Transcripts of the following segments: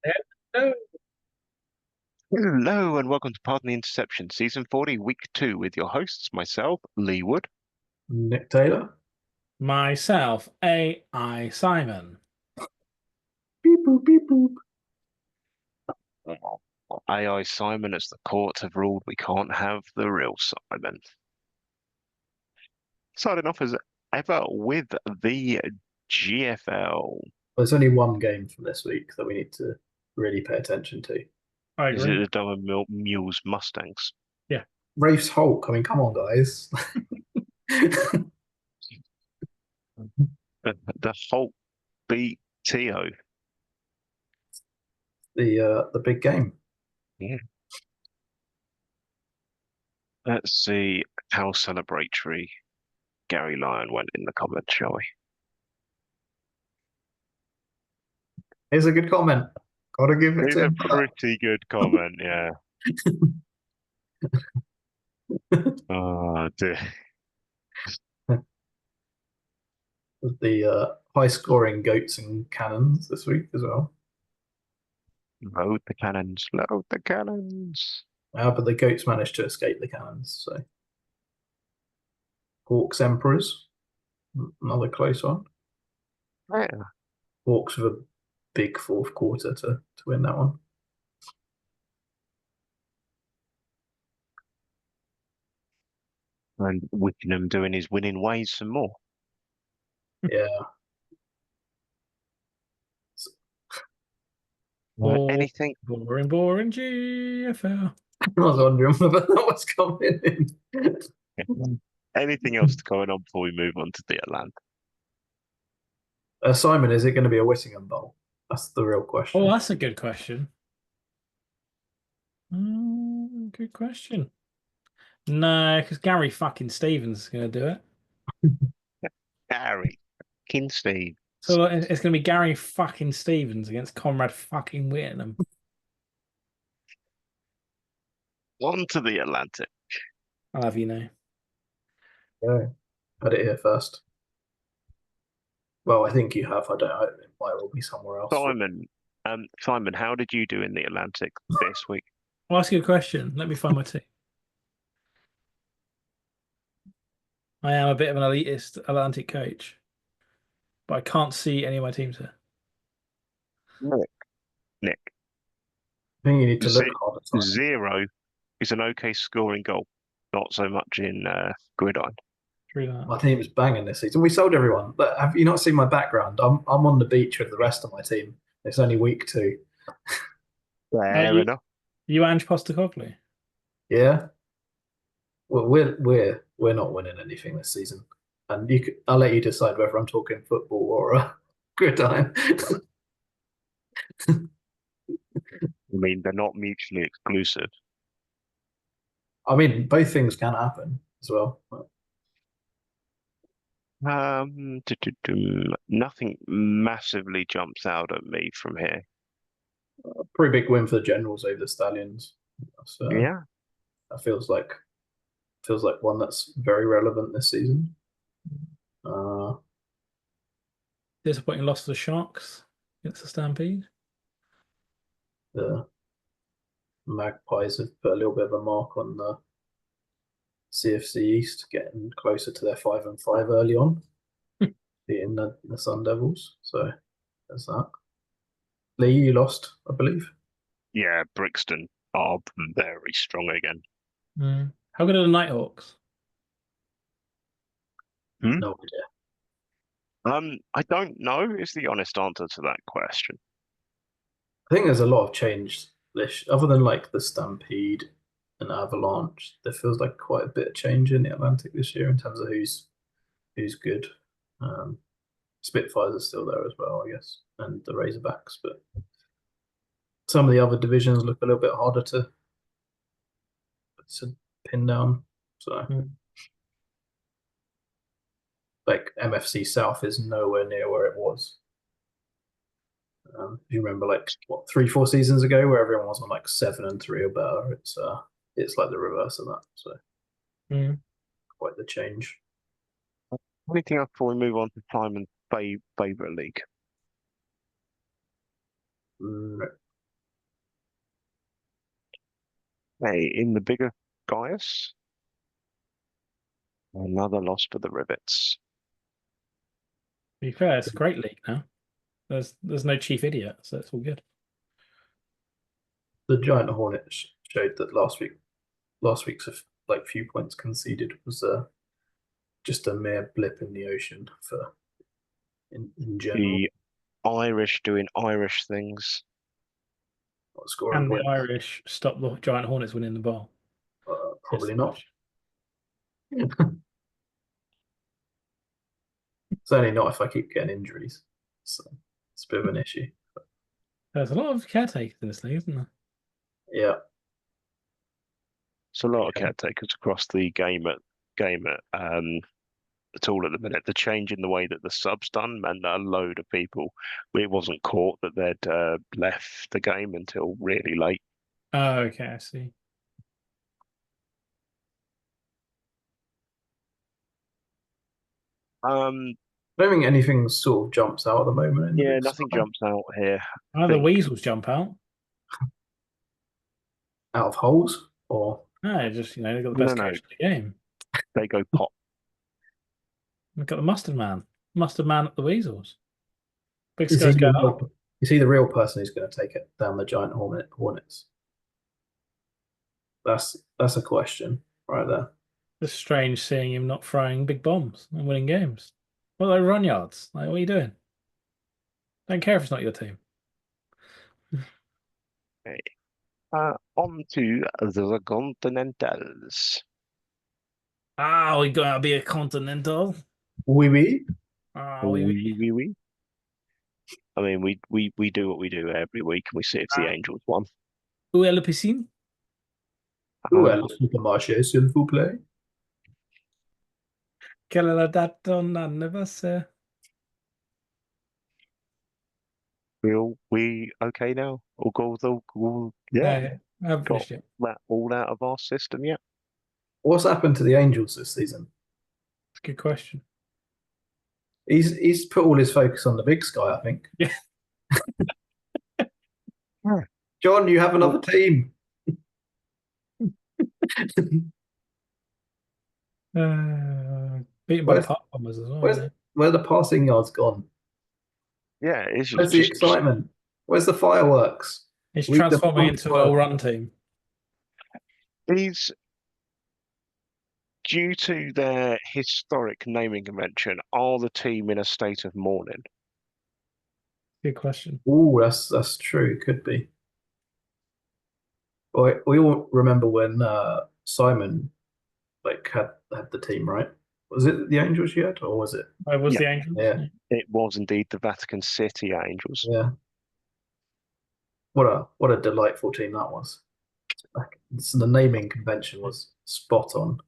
Hello. Hello and welcome to Pardon the Interception, Season 40, Week 2, with your hosts, myself, Lee Wood. Nick Taylor. Myself, AI Simon. Beep boop, beep boop. AI Simon, as the courts have ruled, we can't have the real Simon. Starting off as ever with the GFL. There's only one game from this week that we need to really pay attention to. I Is it agree. the Dover Mules Mustangs? Yeah. Rafe's Hulk. I mean, come on, guys. The Hulk beat Tio. The big game. Yeah. Let's see how celebratory Gary Lyon went in the comments, shall we? Here's a good comment. Gotta give it It's to a him for pretty good comment, yeah. Oh dear. that. The high-scoring goats and cannons this week as well. Load the cannons, load the cannons. But the goats managed to escape the cannons. So Hawks Emperors, another close one. Yeah. Hawks with a big fourth quarter to win that one. And Wickenham doing his winning ways some more. Yeah. Anything Boring GFL. I was wondering whether that was coming in. anything else going on before we move on to the Atlanta? Simon, is it going to be a Whittingham Bowl? That's the real Oh, question. that's a good question. Good question. No, because Gary fucking Stevens is going to do it. Gary Kinsteve. So it's going to be Gary fucking Stevens against Conrad fucking Whittingham. On to the Atlantic. I'll have you know. Yeah. Heard it here first. Well, I think you have. I don't know. It might all be somewhere else. Simon, how did you do in the Atlantic this week? I'll ask you a question. Let me find my team. I am a bit of an elitist Atlantic coach, but I can't see any of my teams here. Nick, I think you need to look ze- harder. Simon. 0 is an okay scoring goal, not so much in gridiron. True that. My team's banging this season. We sold everyone. But have you not seen my background? I'm on the beach with the rest of my team. It's only week 2. Fair enough. You Ange Postecoglou. Yeah. Well, we're not winning anything this season, and I'll let you decide whether I'm talking football or gridiron. I mean, they're not mutually exclusive. I mean, both things can happen as well. Nothing massively jumps out at me from here. Pretty big win for the Generals over the Stallions. So Yeah, that feels like one that's very relevant this season. Disappointing loss to the Sharks against the Stampede. The Magpies have put a little bit of a mark on the CFC East, getting closer to their 5-5 early on, beating the Sun Devils. So there's that. Lee, you lost, I believe. yeah, Brixton are very strong again. How good are the Nighthawks? Hmm? No idea. I don't know is the honest answer to that question. I think there's a lot of change this, other than like the Stampede and Avalanche. There feels like quite a bit of change in the Atlantic this year in terms of who's good. Spitfires are still there as well, I guess, and the Razorbacks, but some of the other divisions look a little bit harder to pin down. So, like MFC South is nowhere near where it was. If you remember, like what 3-4 seasons ago, where everyone was on like 7-3 or better, it's like the reverse of that. So, quite the change. Anything else before we move on to Simon's favourite league? Hey, in the bigger Gaius, another loss for the Rivets. To be fair, it's a great league now. There's no chief idiot, so it's all good. The Giant Hornets showed that last week's like few points conceded was just a mere blip in the ocean for in general. The Irish doing Irish things. Not scoring And the points. Irish stop the Giant Hornets winning the bowl. Probably Yes, not. Certainly not if I keep getting injuries. So it's a bit of an issue. There's a lot of caretakers in this league, isn't there? Yeah. It's a lot of Okay. caretakers across the game at all at the minute. The change in the way that the subs done meant that a load of people, it wasn't caught that they'd left the game until really late. Oh, okay, I see. I don't think anything sort of jumps out at the moment in the Yeah, big nothing sky. jumps out here. Oh, the think- weasels jump out. Out of holes or No, just they've got the best No. coach in the game. They go pop. They've got the mustard man at the weasels. Big is he Sky's going the up. real, is he the real person who's going to take it down the Giant Hornets? That's a question right there. It's strange seeing him not throwing big bombs and winning games. What are those run yards? Like, what are you doing? Don't care if it's not your team. Okay. On to the Continentals. Ah, we gotta be a continental. Oui, oui. Ah, we. Oui. I mean, we do what we do every week, and we see if the Angels won. Où est la piscine? Où est le supermarché, s'il vous plaît? Quelle est la date de ton anniversaire? We okay now? Yeah, I haven't got finished yet. that all out of our system yet. What's happened to the Angels this season? It's a good question. He's put all his focus on the Big Sky, I think. Yeah. John, you have another team. Beaten by the Park Bombers as well. Where the passing yards gone? Yeah, it's Where's the excitement? Where's the fireworks? He's Leave the transforming into a fireworks. well-run team. He's due to their historic naming convention. Are the team in a state of mourning? Good question. Oh, that's true. Could be. We all remember when Simon had the team, right? Was it the Angels yet, or was it? I was Yeah. the Angels. Yeah. It was indeed the Vatican City Angels. Yeah. What a delightful team that was. The naming convention was spot on.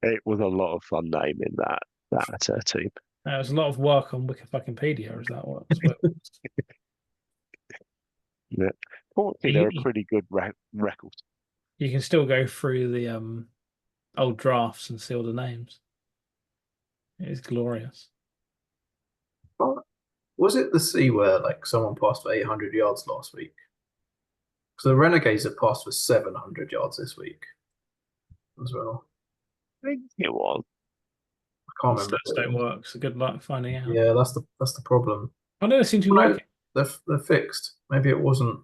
It was a lot of fun naming that team. There was a lot of work on Wikipedia. Is that what? Yeah. Fortunately, they're a pretty good record. You can still go through the old drafts and see all the names. It is glorious. Was it the sea where someone passed for 800 yards last week? Because the Renegades have passed for 700 yards this week as well. I think it was. I can't remember. Stats don't work, so good luck finding out. Yeah, that's the problem. I know they seem to be working. They're fixed. Maybe it wasn't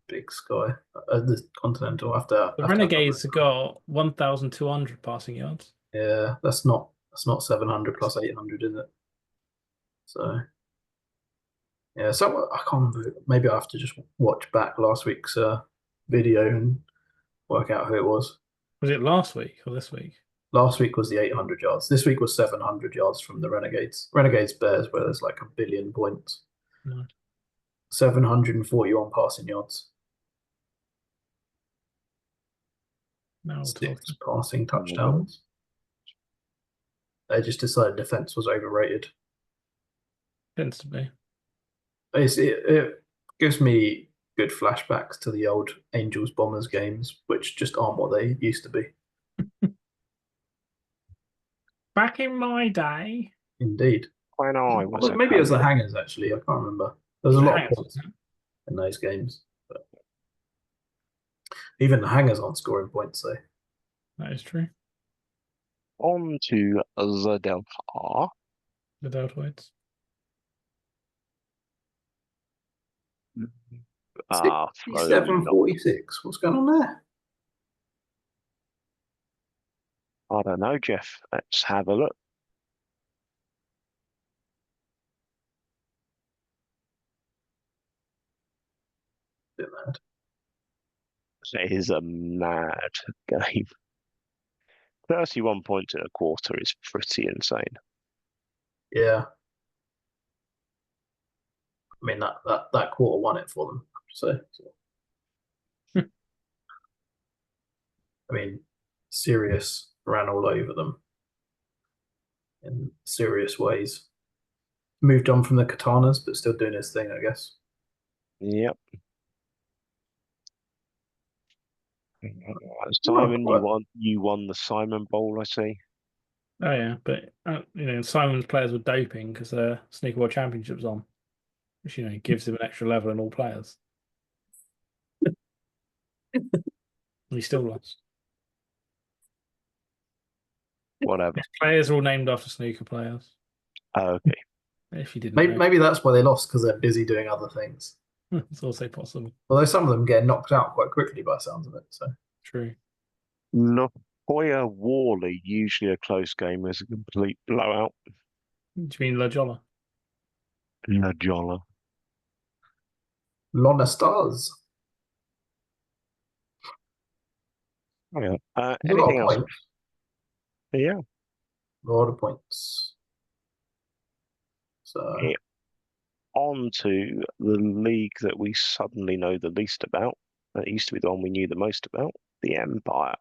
Big Sky, the Continental. The Renegades have got 1,200 passing yards. Yeah, that's not 700 plus 800, is it? So yeah, so I can't remember. Maybe I have to just watch back last week's video and work out who it was. Was it last week or this week? Last week was the 800 yards. This week was 700 yards from the Renegades. Renegades Bears, where there's a billion points. No. 741 passing yards. No, we're 6 talking. passing touchdowns. They just decided defense was overrated. Tends to be. It gives me good flashbacks to the old Angels Bombers games, which just aren't what they used to be. Back in my day. Indeed. When I was Maybe it was the Hangers, actually. I can't remember. There was a lot of points in those games. But Even the hangers aren't scoring points, though. That is true. On to the Delta. The deltoids. 746. What's going on there? I don't know, Jeff. Let's have a look. Bit mad. It is a mad game. 31 points in a quarter is pretty insane. Yeah. I mean, that quarter won it for them. So. I mean, Sirius ran all over them in serious ways. Moved on from the katanas, but still doing his thing, I guess. Yep. Simon, you won the Simon Bowl, I see. Oh yeah, but Simon's players were doping because Snooker World Championship's on, which gives him an extra level in all players. He still lost. Whatever. His players are all named after snooker players. Oh, okay. If you didn't know. Maybe that's why they lost, because they're busy doing other things. It's also possible. Although some of them get knocked out quite quickly by the sounds of it. So True. Napoya Worley, usually a close game, is a complete blowout. Do you mean La Jolla? La Jolla. Lona Stars. Oh, yeah. A lot Anything of else? points. Yeah. A lot of points. So Yeah. On to the league that we suddenly know the least about. That used to be the one we knew the most about, the Empire.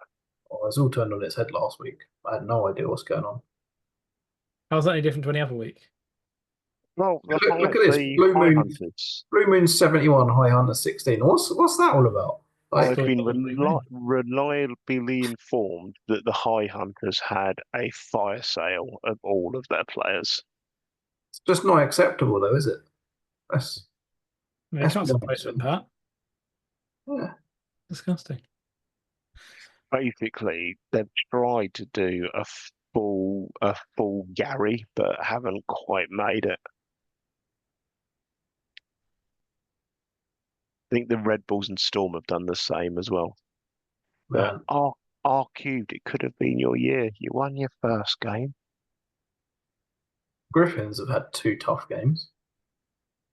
it was all turned on its head last week. I had no idea what's going on. How's that any different to any other week? Well, Look at this. Blue High Moon. Hunters. Blue Moon 71, High Hunter 16. What's that all about? I've been reliably informed that the High Hunters had a fire sale of all of their players. It's just not acceptable, though, is it? It's not supposed to, Pat. Yeah. Disgusting. Basically, they've tried to do a full Gary, but haven't quite made it. I think the Red Bulls and Storm have done the same as well. But R cubed, it could have been your year. You won your first game. Griffins have had 2 tough games.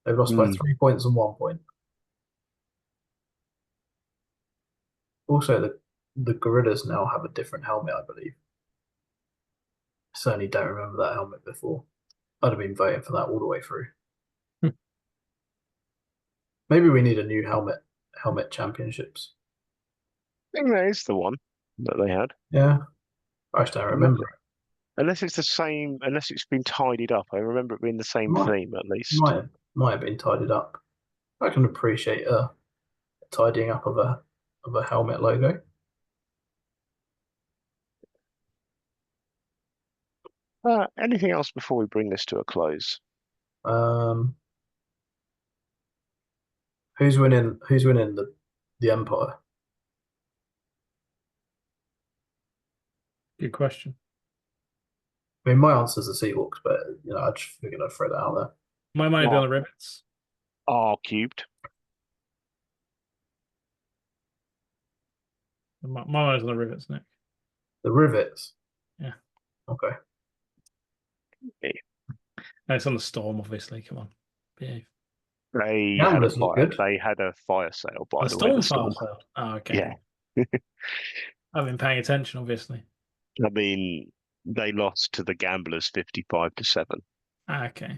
They've lost by 3 points and 1 point. Also, the Gorillas now have a different helmet, I believe. I certainly don't remember that helmet before. I'd have been voting for that all the way through. Maybe we need a new helmet championships. I think that is the one that they had. Yeah. I just don't remember it. Unless it's the same, unless it's been tidied up. I remember it being the same theme at least. Might have been tidied up. I can appreciate a tidying up of a helmet logo. Anything else before we bring this to a close? Who's winning the Empire? Good question. I mean, my answer is the Seahawks, but I just figured I'd throw that out there. My money be on the Rivets. R cubed. My money's on the Rivets, Nick. The Rivets? Yeah. Okay. No, it's on the Storm, obviously. Come on. Behave. They had a fire sale, by the way. The Storm fire sale? Oh, okay. Yeah. I've been paying attention, obviously. I mean, they lost to the Gamblers 55-7. Okay.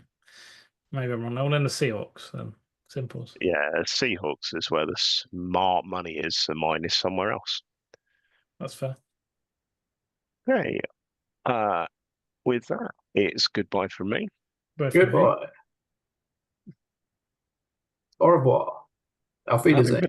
Maybe I'm wrong. All in the Seahawks, then. Simples. Yeah, Seahawks is where the smart money is, and mine is somewhere else. That's fair. Hey, with that, it's goodbye from me. Goodbye. Au revoir. Auf Wiedersehen.